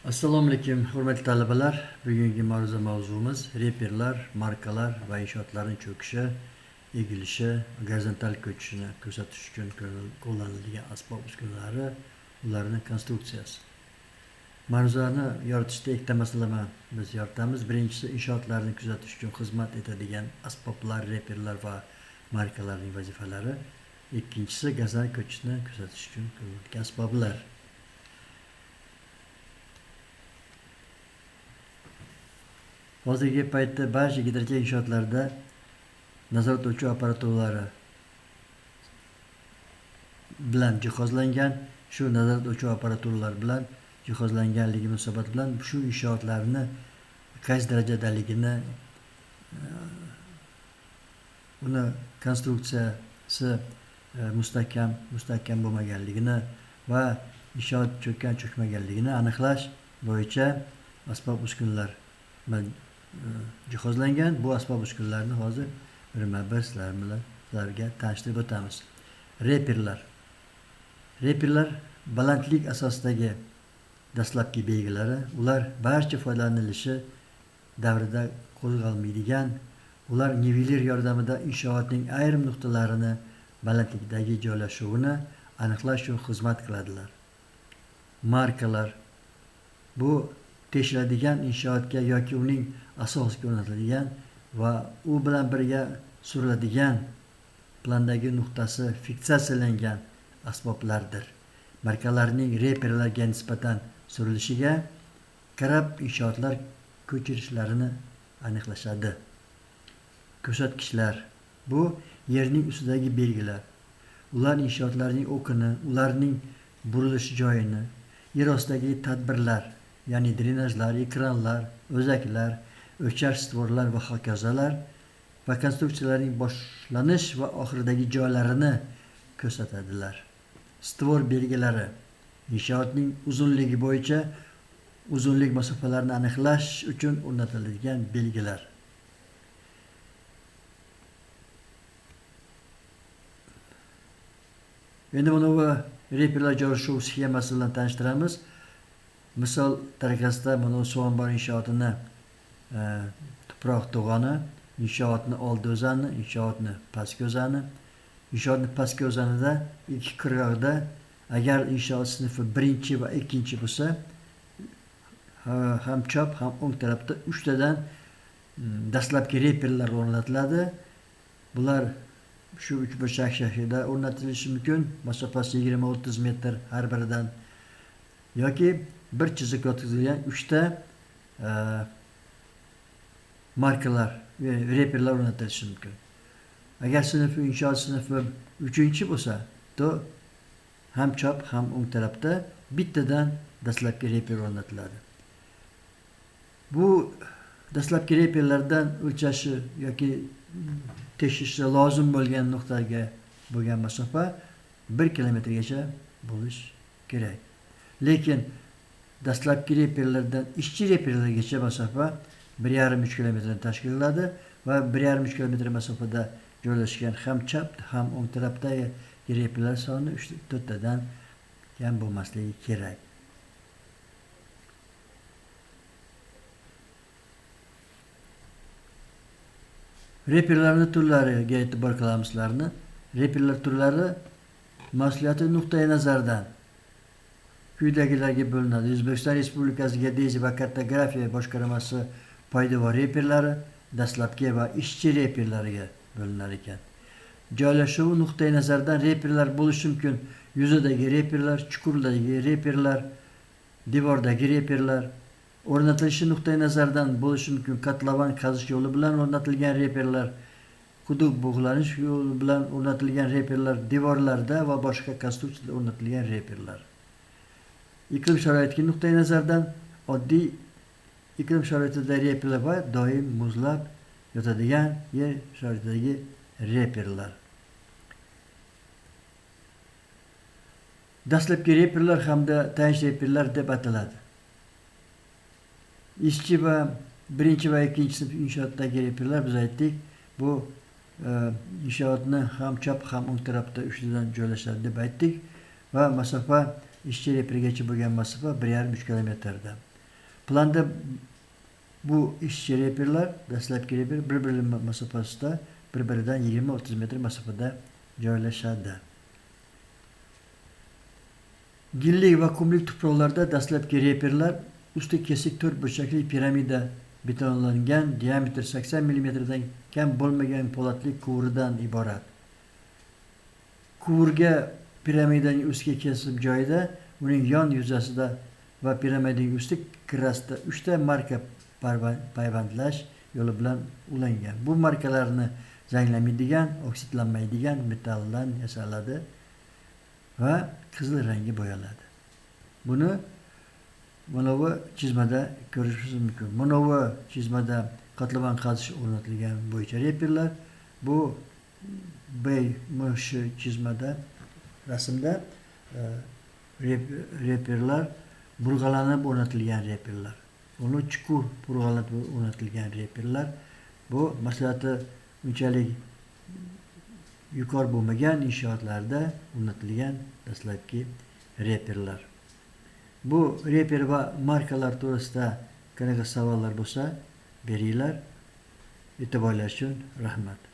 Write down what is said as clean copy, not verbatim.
Assalomu alaykum, hurmatli talabalar. Bugungi mavzumiz reperlar, markalar va inshootlarning cho'kishi, egilishi, gorizontal ko'chishini ko'rsatish uchun qo'llaniladigan asbob-uskunalar, ularning konstruksiyasi. Mavzuni yoritishda ikkita masalani biz yoritamiz. Birinchisi inshootlarni kuzatish uchun xizmat etadigan asboblar, reperlar va markalarning vazifalari. Ikkinchisi gorizontal ko'chishni kuzatish uchun qo'llaniladigan asboblar. Hozirgi paytda barcha gidrojet inshootlarda nazorat etuvchi apparaturalari bilan jihozlangan, shu nazorat etuvchi apparaturalar bilan jihozlanganligi munosabati bilan shu inshootlarni qaysi darajadaligini, uni konstruksiyasi mustahkam bo'lmaganligini va inshoot cho'kkan-cho'kmaganligini aniqlash bo'yicha asbob-uskunalar jihozlangan. Bu asbob-uskunalarni hozir birma-bir sizlarga tanishtirib o'tamiz. Reperlar balandlik asosidagi dastlabki belgilari. Ular barcha foydalanilishi davrida qo'zg'almaydigan, ular nivellir yordamida inshootning ayrim nuqtalarini balandlikdagi joylashuvini aniqlash uchun xizmat qiladilar. Markalar bu tekshiradigan inshootga yoki uning asosiga o'rnatiladigan va u bilan birga suriladigan plandagi nuqtasi fiksatsiyalangan asboblardir. Markalarning reperlarga nisbatan surilishiga qarab inshootlar ko'chirishlarini aniqlashadi. Ko'rsatkichlar bu yerning ustidagi belgilar. Ular inshootlarning o'qini, ularning burilish joyini, yer ostidagi tadbirlar, ya'ni drenajlar, ekranlar, o'zaklar, o'char stvorlar va hokazolar va konstruksiyalarning boshlanish va oxiridagi joylarini ko'rsatadilar. Stvor belgilari inshootning uzunligi bo'yicha uzunlik masofalarini aniqlash uchun o'rnatiladigan belgilar. Endi buni reperlar joylashuv sxemasi bilan tanishtiramiz. Misol tariqasida mana suv ombori inshootini tuproq to'g'oni, inshootni oldi o'zani, inshootni pastki o'zani. Inshootni pastki o'zanida ikki qirg'oqda agar inshoot sinfi birinchi va ikkinchi bo'lsa, ham chap ham o'ng tarafda 3 tadan dastlabki reperlar o'rnatiladi. Bular shu 3 burchak shaklida o'rnatilishi mumkin. Masofasi 20-30 metr har biridan yoki bir chiziq o'tkazilgan 3 ta markalar va reperlar o'rnatilishi mumkin. Agar inshoot sinfi 3-chi bo'lsa, to ham chap ham o'ng tarafda bittadan dastlabki reper o'rnatiladi. Bu dastlabki reperlardan o'lchashi yoki tekshirishi lozim bo'lgan nuqtaga bo'lgan masofa 1 kilometrgacha bo'lishi kerak. Lekin dastlabki reperlardan ishchi reperlargacha masofa 1,5-3 kilometrni tashkil qiladi va 1,5-3 kilometr masofada joylashgan ham chap ham o'ng tarafdagi reperlar soni 3-4 tadan kam bo'lmasligi kerak. Reperlarning turlariga e'tibor qilamizlarni. Reperlar turlari mas'uliyati nuqtai nazardan quyidagilarga bo'linadi. O'zbekiston Respublikasi Geodeziya va kartografiya boshqarmasi poydevor reperlari dastlabki va ishchi reperlariga bo'linar ekan. Joylashuvi nuqtai nazardan reperlar bo'lishi mumkin. Yuzidagi reperlar, chuqurdagi reperlar, devordagi reperlar. O'rnatilishi nuqtai nazardan bo'lishi mumkin. Kotlovan qazish yo'li bilan o'rnatilgan reperlar, quduq bug'lanish yo'li bilan o'rnatilgan reperlar, devorlarda va boshqa konstruksiyada o'rnatilgan reperlar. Iqlim sharoitiga nuqtai nazardan oddiy iqlim sharoitida reperlar va doim muzlab yotadigan yer sharoitidagi reperlar. Dastlabki reperlar hamda tayanch reperlar deb ataladi. Ishchi va birinchi va ikkinchi sinf inshootdagi reperlar biz aytdik, bu inshootni ham chap ham o'ng tarafda 3 tadan joylashadi deb aytdik va masofa ishchi repergacha bo'lgan masofa 1,5-3 kilometrda. Planda bu işçi reperlar dastlabki reper bir-biri masofasida bir-biridan 20-30 metr masofada joylashadi. Gillik va qumlik tuproqlarda dastlabki reperlar usti kesik to'rt burchakli piramida betonlangan diametri 80 mm dan kam bo'lmagan po'latli quvurdan iborat. Quvurga piramidaning ustki kesib joyida, uning yon yuzasida va piramidaning usti qirrasida 3 ta marka payvandlash yo'li bilan ulangan. Bu markalarni zanglamaydigan, oksidlanmaydigan metalldan yasaladi va qizil rangga bo'yaladi. Buni mana bu chizmada ko'rishingiz mumkin. Mana bu chizmada qatlamon qazish o'rnatilgan bo'yicha reperlar. Bu shu chizmada rasmda reperlar burg'alanib o'rnatilgan reperlar. Uni chuqur burg'alanib o'rnatilgan reperlar. Bu masalati unchalik yuqori bo'lmagan inshootlarda o'rnatilgan dastlabki reperlar. Bu reper va markalar to'g'risida qanaqa savollar bo'lsa beringlar. E'tiborlaringiz uchun rahmat.